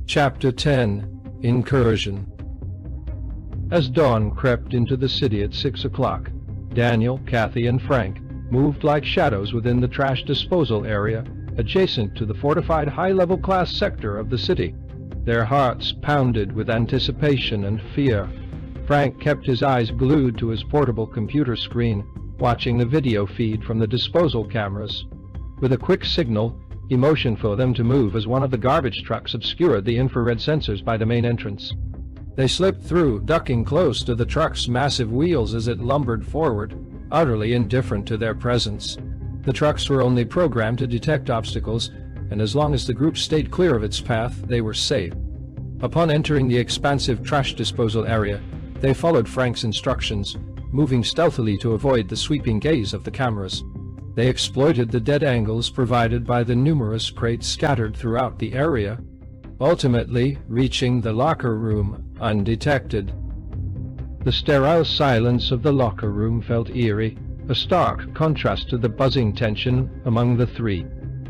Chapter 10 Incursion. As dawn crept into the city at 6 o'clock, Daniel, Kathy, and Frank moved like shadows within the trash disposal area adjacent to the fortified high-level class sector of the city. Their hearts pounded with anticipation and fear. Frank kept his eyes glued to his portable computer screen, watching the video feed from the disposal cameras. With a quick signal, he motioned for them to move as one of the garbage trucks obscured the infrared sensors by the main entrance. They slipped through, ducking close to the truck's massive wheels as it lumbered forward, utterly indifferent to their presence. The trucks were only programmed to detect obstacles, and as long as the group stayed clear of its path, they were safe. Upon entering the expansive trash disposal area, they followed Frank's instructions, moving stealthily to avoid the sweeping gaze of the cameras. They exploited the dead angles provided by the numerous crates scattered throughout the area, ultimately reaching the locker room undetected. The sterile silence of the locker room felt eerie, a stark contrast to the buzzing tension among the three.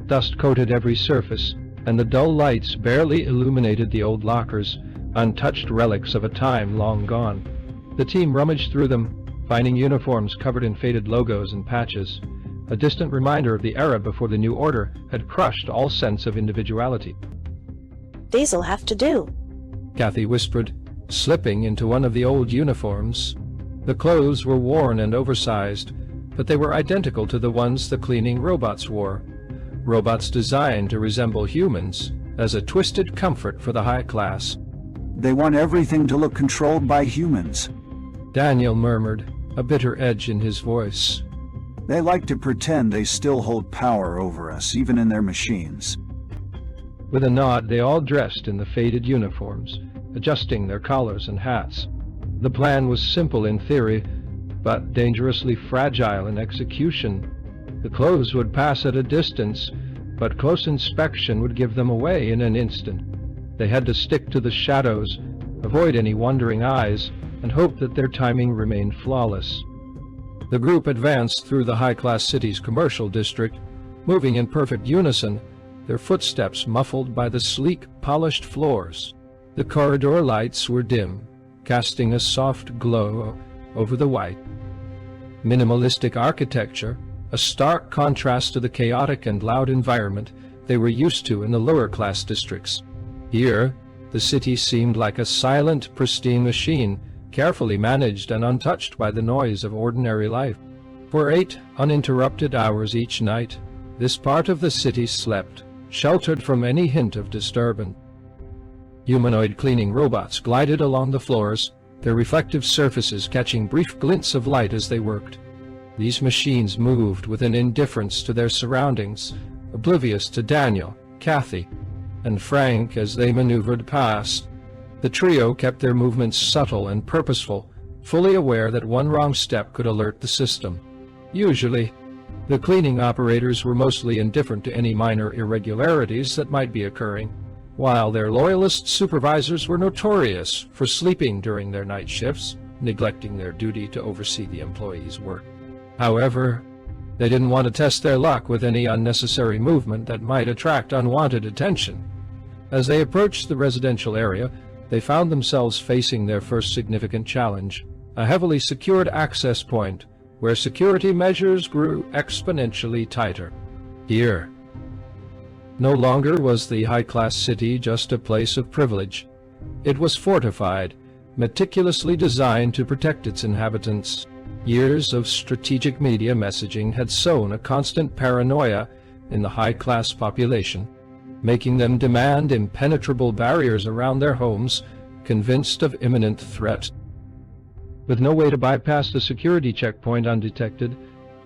Dust coated every surface, and the dull lights barely illuminated the old lockers, untouched relics of a time long gone. The team rummaged through them, finding uniforms covered in faded logos and patches, a distant reminder of the era before the new order had crushed all sense of individuality. "These'll have to do," Kathy whispered, slipping into one of the old uniforms. The clothes were worn and oversized, but they were identical to the ones the cleaning robots wore. Robots designed to resemble humans, as a twisted comfort for the high class. "They want everything to look controlled by humans," Daniel murmured, a bitter edge in his voice. "They like to pretend they still hold power over us, even in their machines." With a nod, they all dressed in the faded uniforms, adjusting their collars and hats. The plan was simple in theory, but dangerously fragile in execution. The clothes would pass at a distance, but close inspection would give them away in an instant. They had to stick to the shadows, avoid any wandering eyes, and hope that their timing remained flawless. The group advanced through the high-class city's commercial district, moving in perfect unison, their footsteps muffled by the sleek, polished floors. The corridor lights were dim, casting a soft glow over the white. Minimalistic architecture, a stark contrast to the chaotic and loud environment they were used to in the lower-class districts. Here, the city seemed like a silent, pristine machine, carefully managed and untouched by the noise of ordinary life. For 8 uninterrupted hours each night, this part of the city slept, sheltered from any hint of disturbance. Humanoid cleaning robots glided along the floors, their reflective surfaces catching brief glints of light as they worked. These machines moved with an indifference to their surroundings, oblivious to Daniel, Kathy, and Frank as they maneuvered past. The trio kept their movements subtle and purposeful, fully aware that one wrong step could alert the system. Usually, the cleaning operators were mostly indifferent to any minor irregularities that might be occurring, while their loyalist supervisors were notorious for sleeping during their night shifts, neglecting their duty to oversee the employees' work. However, they didn't want to test their luck with any unnecessary movement that might attract unwanted attention. As they approached the residential area, they found themselves facing their first significant challenge, a heavily secured access point where security measures grew exponentially tighter. Here, no longer was the high-class city just a place of privilege. It was fortified, meticulously designed to protect its inhabitants. Years of strategic media messaging had sown a constant paranoia in the high-class population, making them demand impenetrable barriers around their homes, convinced of imminent threat. With no way to bypass the security checkpoint undetected,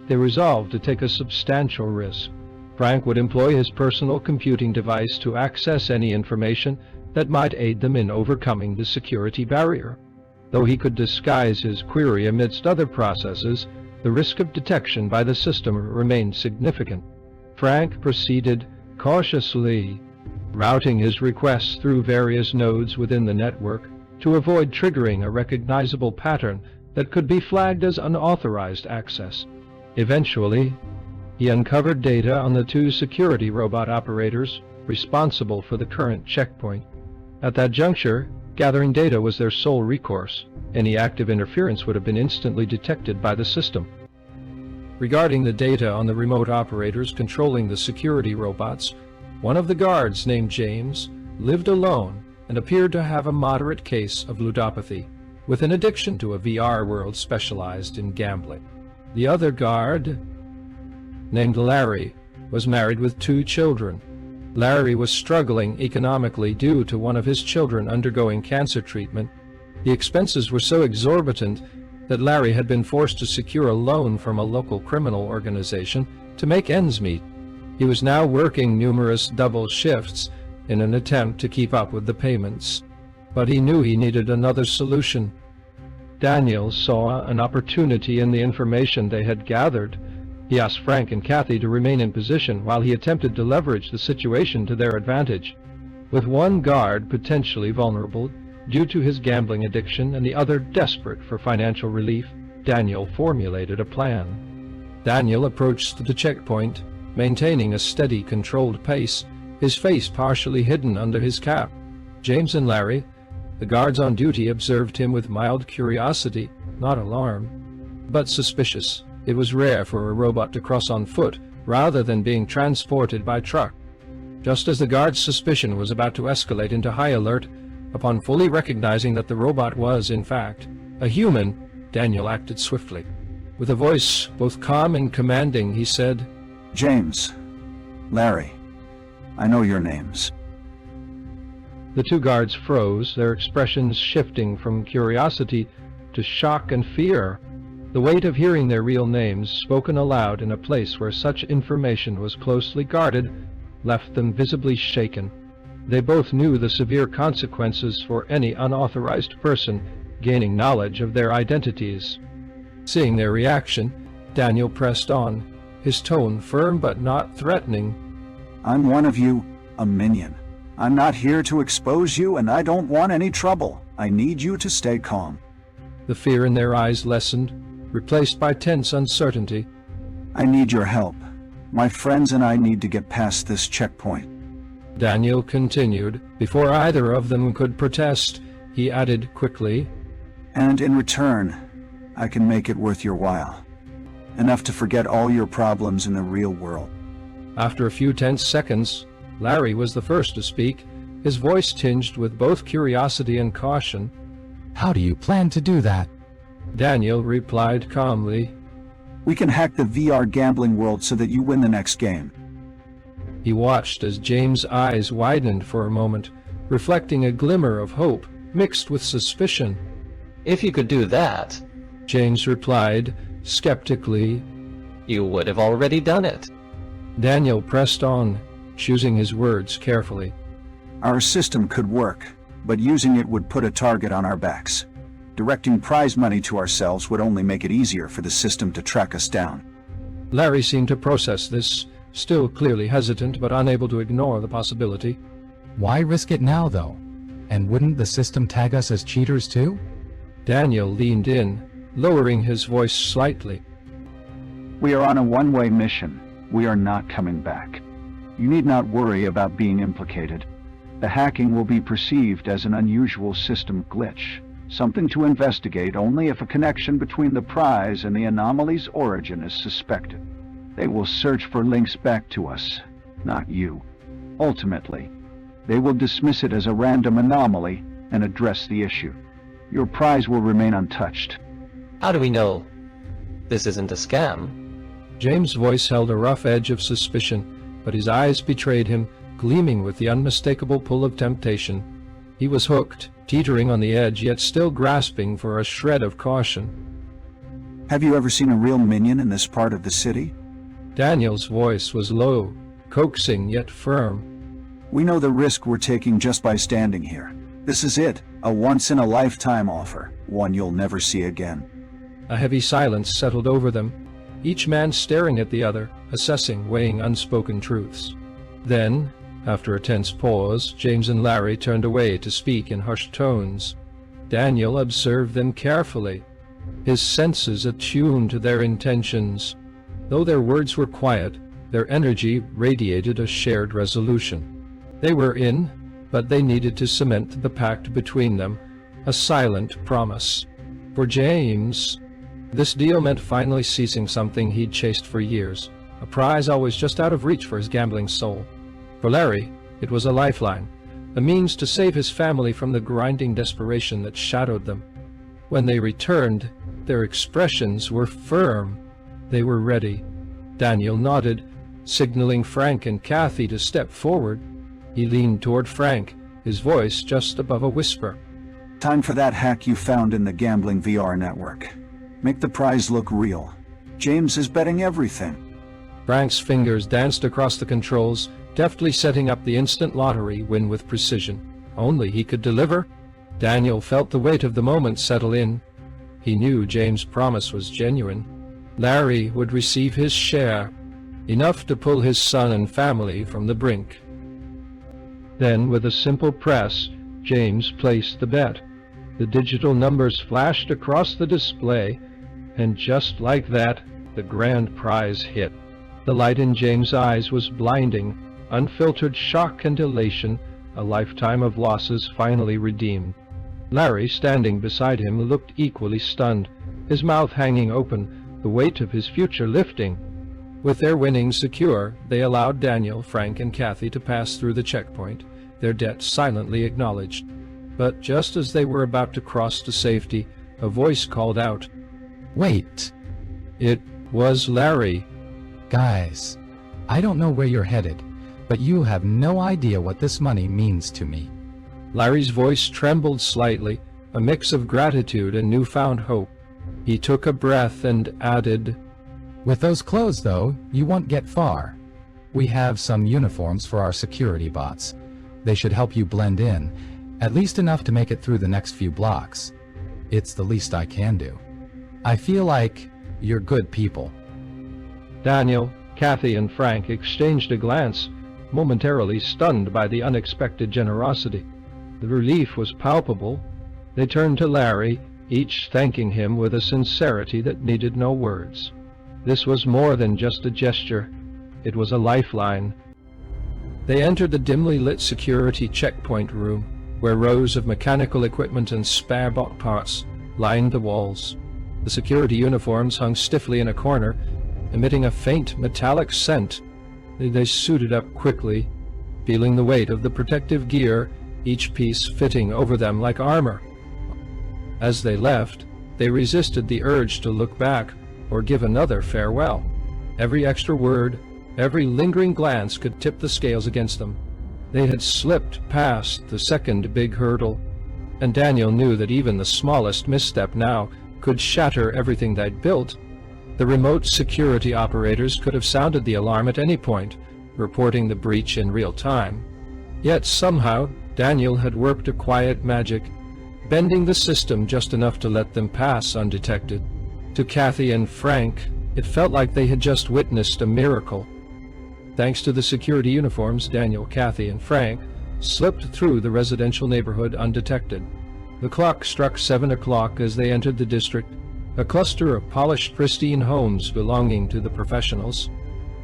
they resolved to take a substantial risk. Frank would employ his personal computing device to access any information that might aid them in overcoming the security barrier. Though he could disguise his query amidst other processes, the risk of detection by the system remained significant. Frank proceeded cautiously, routing his requests through various nodes within the network to avoid triggering a recognizable pattern that could be flagged as unauthorized access. Eventually, he uncovered data on the 2 security robot operators responsible for the current checkpoint. At that juncture, gathering data was their sole recourse. Any active interference would have been instantly detected by the system. Regarding the data on the remote operators controlling the security robots, one of the guards, named James, lived alone and appeared to have a moderate case of ludopathy, with an addiction to a VR world specialized in gambling. The other guard, named Larry, was married with 2 children. Larry was struggling economically due to one of his children undergoing cancer treatment. The expenses were so exorbitant that Larry had been forced to secure a loan from a local criminal organization to make ends meet. He was now working numerous double shifts in an attempt to keep up with the payments, but he knew he needed another solution. Daniel saw an opportunity in the information they had gathered. He asked Frank and Kathy to remain in position while he attempted to leverage the situation to their advantage. With one guard potentially vulnerable due to his gambling addiction and the other desperate for financial relief, Daniel formulated a plan. Daniel approached the checkpoint, maintaining a steady, controlled pace, his face partially hidden under his cap. James and Larry, the guards on duty, observed him with mild curiosity, not alarm, but suspicious. It was rare for a robot to cross on foot rather than being transported by truck. Just as the guard's suspicion was about to escalate into high alert, upon fully recognizing that the robot was, in fact, a human, Daniel acted swiftly. With a voice both calm and commanding, he said, James, Larry, I know your names. The 2 guards froze, their expressions shifting from curiosity to shock and fear. The weight of hearing their real names spoken aloud in a place where such information was closely guarded left them visibly shaken. They both knew the severe consequences for any unauthorized person gaining knowledge of their identities. Seeing their reaction, Daniel pressed on, his tone firm but not threatening. I'm one of you, a minion. I'm not here to expose you, and I don't want any trouble. I need you to stay calm. The fear in their eyes lessened, replaced by tense uncertainty. I need your help. My friends and I need to get past this checkpoint. Daniel continued. Before either of them could protest, he added quickly, And in return, I can make it worth your while. Enough to forget all your problems in the real world. After a few tense seconds, Larry was the first to speak, his voice tinged with both curiosity and caution. How do you plan to do that? Daniel replied calmly, We can hack the VR gambling world so that you win the next game. He watched as James' eyes widened for a moment, reflecting a glimmer of hope mixed with suspicion. If you could do that, James replied, skeptically, you would have already done it. Daniel pressed on, choosing his words carefully. Our system could work, but using it would put a target on our backs. Directing prize money to ourselves would only make it easier for the system to track us down. Larry seemed to process this, still clearly hesitant but unable to ignore the possibility. Why risk it now, though? And wouldn't the system tag us as cheaters, too? Daniel leaned in, lowering his voice slightly. We are on a one-way mission. We are not coming back. You need not worry about being implicated. The hacking will be perceived as an unusual system glitch, something to investigate only if a connection between the prize and the anomaly's origin is suspected. They will search for links back to us, not you. Ultimately, they will dismiss it as a random anomaly and address the issue. Your prize will remain untouched. How do we know this isn't a scam? James' voice held a rough edge of suspicion, but his eyes betrayed him, gleaming with the unmistakable pull of temptation. He was hooked, teetering on the edge, yet still grasping for a shred of caution. Have you ever seen a real minion in this part of the city? Daniel's voice was low, coaxing yet firm. We know the risk we're taking just by standing here. This is it, a once-in-a-lifetime offer, one you'll never see again. A heavy silence settled over them, each man staring at the other, assessing, weighing unspoken truths. Then, after a tense pause, James and Larry turned away to speak in hushed tones. Daniel observed them carefully, his senses attuned to their intentions. Though their words were quiet, their energy radiated a shared resolution. They were in, but they needed to cement the pact between them, a silent promise. For James, this deal meant finally ceasing something he'd chased for years, a prize always just out of reach for his gambling soul. For Larry, it was a lifeline, a means to save his family from the grinding desperation that shadowed them. When they returned, their expressions were firm. They were ready. Daniel nodded, signaling Frank and Kathy to step forward. He leaned toward Frank, his voice just above a whisper. Time for that hack you found in the gambling VR network. Make the prize look real. James is betting everything. Frank's fingers danced across the controls, deftly setting up the instant lottery win with precision. Only he could deliver. Daniel felt the weight of the moment settle in. He knew James' promise was genuine. Larry would receive his share, enough to pull his son and family from the brink. Then, with a simple press, James placed the bet. The digital numbers flashed across the display, and just like that, the grand prize hit. The light in James' eyes was blinding, unfiltered shock and elation, a lifetime of losses finally redeemed. Larry, standing beside him, looked equally stunned, his mouth hanging open, the weight of his future lifting. With their winnings secure, they allowed Daniel, Frank, and Kathy to pass through the checkpoint, their debt silently acknowledged. But just as they were about to cross to safety, a voice called out, Wait! It was Larry. Guys, I don't know where you're headed, but you have no idea what this money means to me. Larry's voice trembled slightly, a mix of gratitude and newfound hope. He took a breath and added, With those clothes, though, you won't get far. We have some uniforms for our security bots. They should help you blend in, at least enough to make it through the next few blocks. It's the least I can do. I feel like you're good people. Daniel, Kathy, and Frank exchanged a glance, momentarily stunned by the unexpected generosity. The relief was palpable. They turned to Larry, each thanking him with a sincerity that needed no words. This was more than just a gesture. It was a lifeline. They entered the dimly lit security checkpoint room, where rows of mechanical equipment and spare bot parts lined the walls. The security uniforms hung stiffly in a corner, emitting a faint metallic scent. They suited up quickly, feeling the weight of the protective gear, each piece fitting over them like armor. As they left, they resisted the urge to look back or give another farewell. Every extra word, every lingering glance could tip the scales against them. They had slipped past the second big hurdle, and Daniel knew that even the smallest misstep now could shatter everything they'd built. The remote security operators could have sounded the alarm at any point, reporting the breach in real time. Yet somehow, Daniel had worked a quiet magic, bending the system just enough to let them pass undetected. To Kathy and Frank, it felt like they had just witnessed a miracle. Thanks to the security uniforms, Daniel, Kathy, and Frank slipped through the residential neighborhood undetected. The clock struck 7 o'clock as they entered the district, a cluster of polished, pristine homes belonging to the professionals,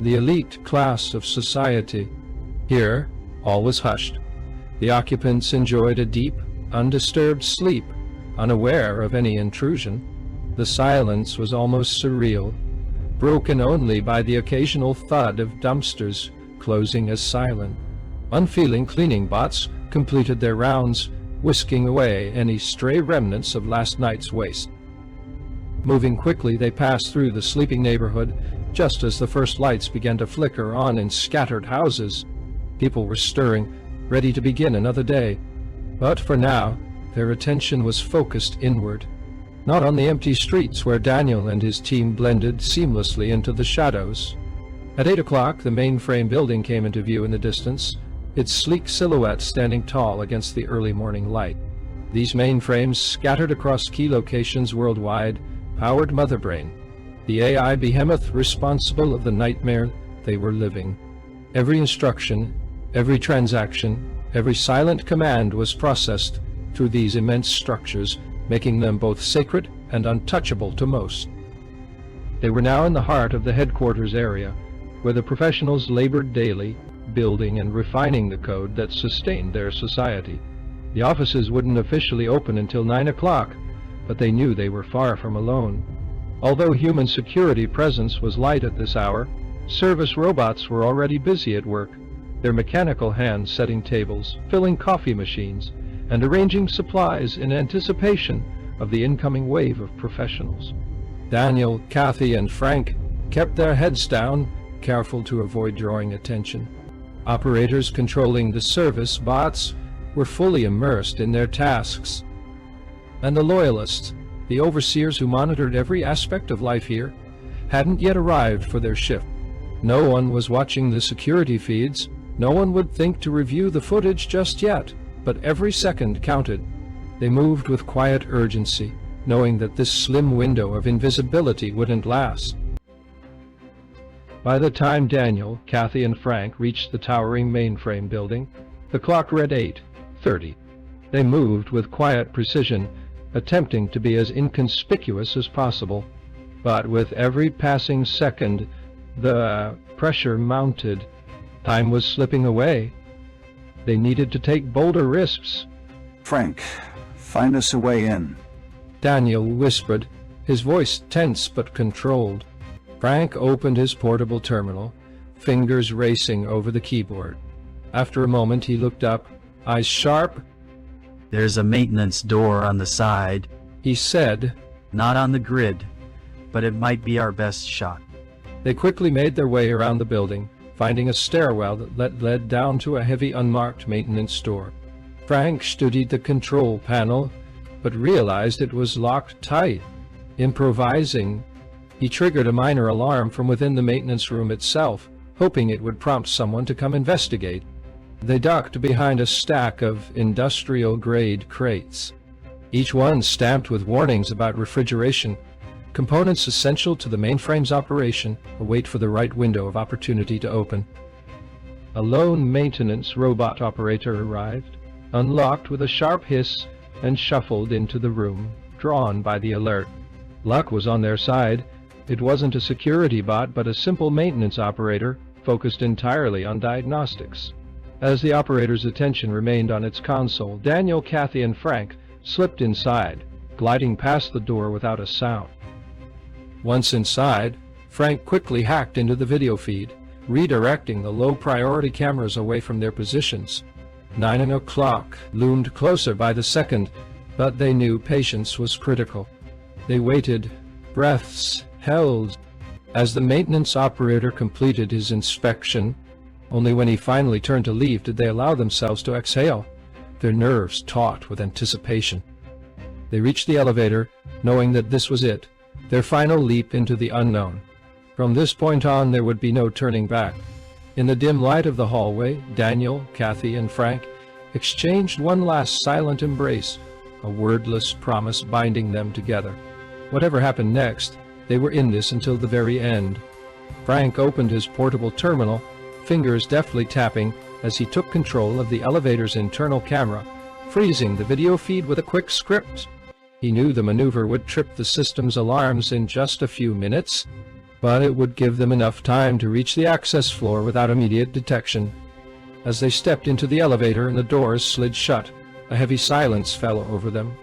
the elite class of society. Here, all was hushed. The occupants enjoyed a deep, undisturbed sleep, unaware of any intrusion. The silence was almost surreal, broken only by the occasional thud of dumpsters closing as silent. Unfeeling cleaning bots completed their rounds, whisking away any stray remnants of last night's waste. Moving quickly, they passed through the sleeping neighborhood just as the first lights began to flicker on in scattered houses. People were stirring, ready to begin another day. But for now, their attention was focused inward, not on the empty streets where Daniel and his team blended seamlessly into the shadows. At 8 o'clock, the mainframe building came into view in the distance, its sleek silhouette standing tall against the early morning light. These mainframes, scattered across key locations worldwide, powered Motherbrain, the AI behemoth responsible of the nightmare they were living. Every instruction, every transaction, every silent command was processed through these immense structures, making them both sacred and untouchable to most. They were now in the heart of the headquarters area, where the professionals labored daily, building and refining the code that sustained their society. The offices wouldn't officially open until 9 o'clock, but they knew they were far from alone. Although human security presence was light at this hour, service robots were already busy at work, their mechanical hands setting tables, filling coffee machines, and arranging supplies in anticipation of the incoming wave of professionals. Daniel, Kathy, and Frank kept their heads down, careful to avoid drawing attention. Operators controlling the service bots were fully immersed in their tasks. And the loyalists, the overseers who monitored every aspect of life here, hadn't yet arrived for their shift. No one was watching the security feeds. No one would think to review the footage just yet, but every second counted. They moved with quiet urgency, knowing that this slim window of invisibility wouldn't last. By the time Daniel, Kathy, and Frank reached the towering mainframe building, the clock read 8:30. They moved with quiet precision, attempting to be as inconspicuous as possible. But with every passing second, the pressure mounted. Time was slipping away. They needed to take bolder risks. Frank, find us a way in. Daniel whispered, his voice tense but controlled. Frank opened his portable terminal, fingers racing over the keyboard. After a moment he looked up, eyes sharp. There's a maintenance door on the side. He said, Not on the grid, but it might be our best shot. They quickly made their way around the building, finding a stairwell that led down to a heavy unmarked maintenance door. Frank studied the control panel, but realized it was locked tight. Improvising, he triggered a minor alarm from within the maintenance room itself, hoping it would prompt someone to come investigate. They ducked behind a stack of industrial-grade crates, each one stamped with warnings about refrigeration. Components essential to the mainframe's operation await for the right window of opportunity to open. A lone maintenance robot operator arrived, unlocked with a sharp hiss, and shuffled into the room, drawn by the alert. Luck was on their side. It wasn't a security bot, but a simple maintenance operator focused entirely on diagnostics. As the operator's attention remained on its console, Daniel, Kathy, and Frank slipped inside, gliding past the door without a sound. Once inside, Frank quickly hacked into the video feed, redirecting the low-priority cameras away from their positions. 9 o'clock loomed closer by the second, but they knew patience was critical. They waited, breaths held, as the maintenance operator completed his inspection. Only when he finally turned to leave did they allow themselves to exhale, their nerves taut with anticipation. They reached the elevator, knowing that this was it, their final leap into the unknown. From this point on, there would be no turning back. In the dim light of the hallway, Daniel, Kathy, and Frank exchanged one last silent embrace, a wordless promise binding them together. Whatever happened next, they were in this until the very end. Frank opened his portable terminal, fingers deftly tapping as he took control of the elevator's internal camera, freezing the video feed with a quick script. He knew the maneuver would trip the system's alarms in just a few minutes, but it would give them enough time to reach the access floor without immediate detection. As they stepped into the elevator and the doors slid shut, a heavy silence fell over them.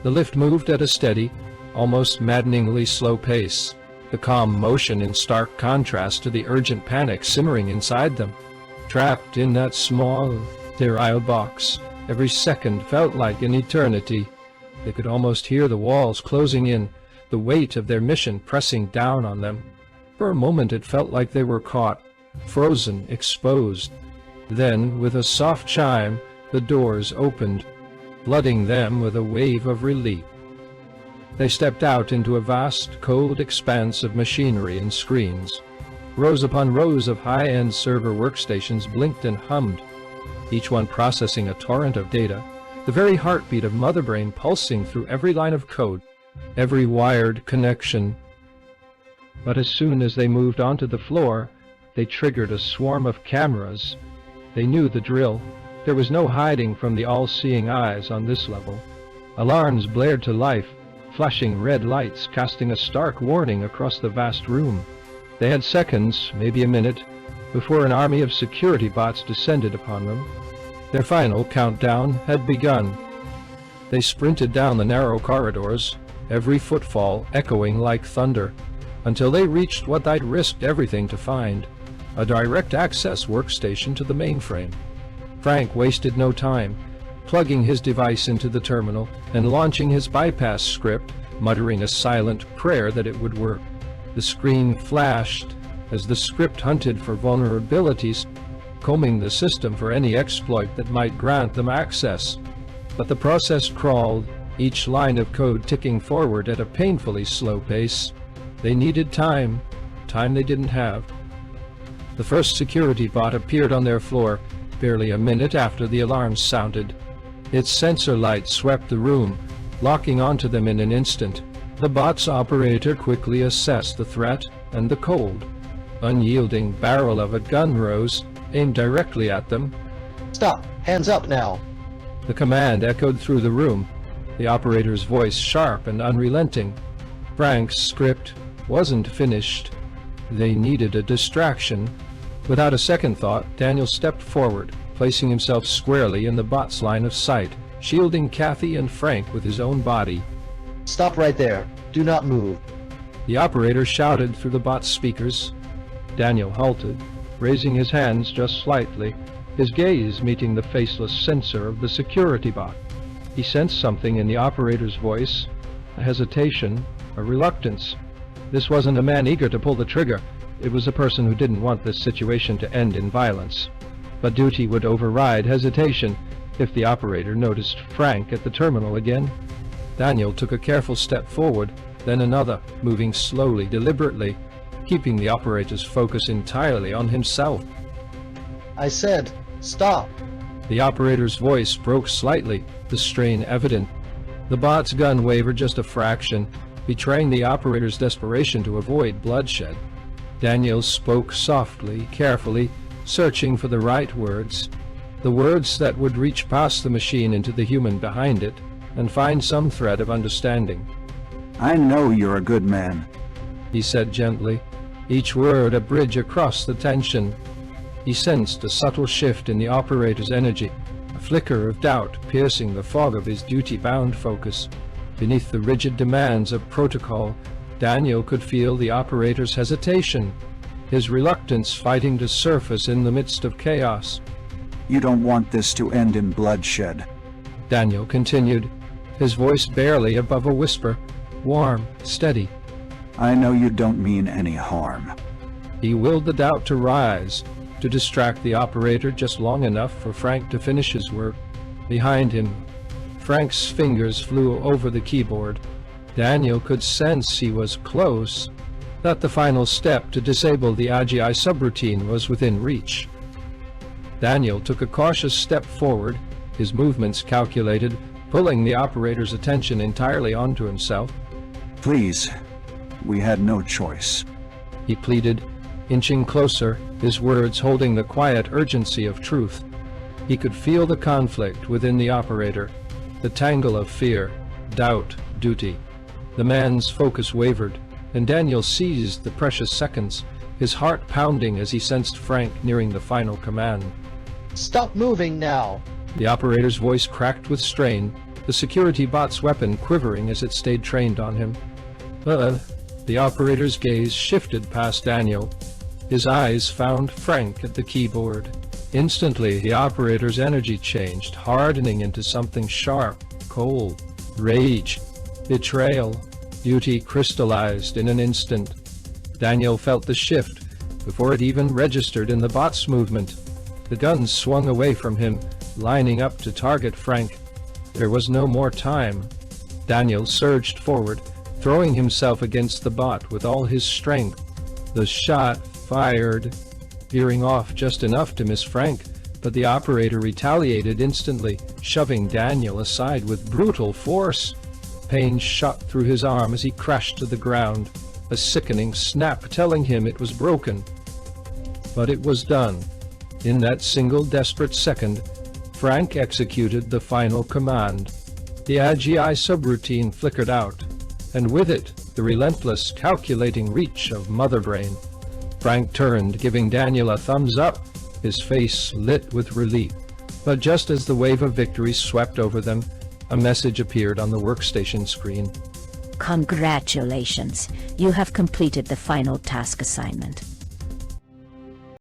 The lift moved at a steady, almost maddeningly slow pace, the calm motion in stark contrast to the urgent panic simmering inside them. Trapped in that small, sterile box, every second felt like an eternity. They could almost hear the walls closing in, the weight of their mission pressing down on them. For a moment it felt like they were caught, frozen, exposed. Then, with a soft chime, the doors opened, flooding them with a wave of relief. They stepped out into a vast, cold expanse of machinery and screens. Rows upon rows of high-end server workstations blinked and hummed, each one processing a torrent of data, the very heartbeat of Motherbrain pulsing through every line of code, every wired connection. But as soon as they moved onto the floor, they triggered a swarm of cameras. They knew the drill. There was no hiding from the all-seeing eyes on this level. Alarms blared to life, flashing red lights casting a stark warning across the vast room. They had seconds, maybe a minute, before an army of security bots descended upon them. Their final countdown had begun. They sprinted down the narrow corridors, every footfall echoing like thunder, until they reached what they'd risked everything to find, a direct access workstation to the mainframe. Frank wasted no time, plugging his device into the terminal and launching his bypass script, muttering a silent prayer that it would work. The screen flashed as the script hunted for vulnerabilities, combing the system for any exploit that might grant them access. But the process crawled, each line of code ticking forward at a painfully slow pace. They needed time they didn't have. The first security bot appeared on their floor, barely a minute after the alarms sounded. Its sensor light swept the room, locking onto them in an instant. The bot's operator quickly assessed the threat and the cold, unyielding barrel of a gun rose, aimed directly at them. Stop! Hands up now! The command echoed through the room, the operator's voice sharp and unrelenting. Frank's script wasn't finished. They needed a distraction. Without a second thought, Daniel stepped forward, placing himself squarely in the bot's line of sight, shielding Kathy and Frank with his own body. Stop right there. Do not move. The operator shouted through the bot's speakers. Daniel halted, raising his hands just slightly, his gaze meeting the faceless sensor of the security bot. He sensed something in the operator's voice, a hesitation, a reluctance. This wasn't a man eager to pull the trigger. It was a person who didn't want this situation to end in violence. But duty would override hesitation if the operator noticed Frank at the terminal again. Daniel took a careful step forward, then another, moving slowly, deliberately, keeping the operator's focus entirely on himself. I said, stop! The operator's voice broke slightly, the strain evident. The bot's gun wavered just a fraction, betraying the operator's desperation to avoid bloodshed. Daniel spoke softly, carefully, searching for the right words, the words that would reach past the machine into the human behind it, and find some thread of understanding. I know you're a good man, he said gently, each word a bridge across the tension. He sensed a subtle shift in the operator's energy, a flicker of doubt piercing the fog of his duty-bound focus. Beneath the rigid demands of protocol, Daniel could feel the operator's hesitation, his reluctance fighting to surface in the midst of chaos. You don't want this to end in bloodshed, Daniel continued, his voice barely above a whisper, warm, steady. I know you don't mean any harm. He willed the doubt to rise, to distract the operator just long enough for Frank to finish his work. Behind him, Frank's fingers flew over the keyboard. Daniel could sense he was close, that the final step to disable the AGI subroutine was within reach. Daniel took a cautious step forward, his movements calculated, pulling the operator's attention entirely onto himself. Please, we had no choice, he pleaded, inching closer, his words holding the quiet urgency of truth. He could feel the conflict within the operator, the tangle of fear, doubt, duty. The man's focus wavered, and Daniel seized the precious seconds, his heart pounding as he sensed Frank nearing the final command. Stop moving now! The operator's voice cracked with strain, the security bot's weapon quivering as it stayed trained on him. The operator's gaze shifted past Daniel. His eyes found Frank at the keyboard. Instantly, the operator's energy changed, hardening into something sharp, cold, rage, betrayal. Duty crystallized in an instant. Daniel felt the shift before it even registered in the bot's movement. The gun swung away from him, lining up to target Frank. There was no more time. Daniel surged forward, throwing himself against the bot with all his strength. The shot fired, veering off just enough to miss Frank, but the operator retaliated instantly, shoving Daniel aside with brutal force. Pain shot through his arm as he crashed to the ground, a sickening snap telling him it was broken. But it was done. In that single desperate second, Frank executed the final command. The AGI subroutine flickered out, and with it, the relentless, calculating reach of Mother Brain. Frank turned, giving Daniel a thumbs up, his face lit with relief. But just as the wave of victory swept over them, a message appeared on the workstation screen. Congratulations, you have completed the final task assignment.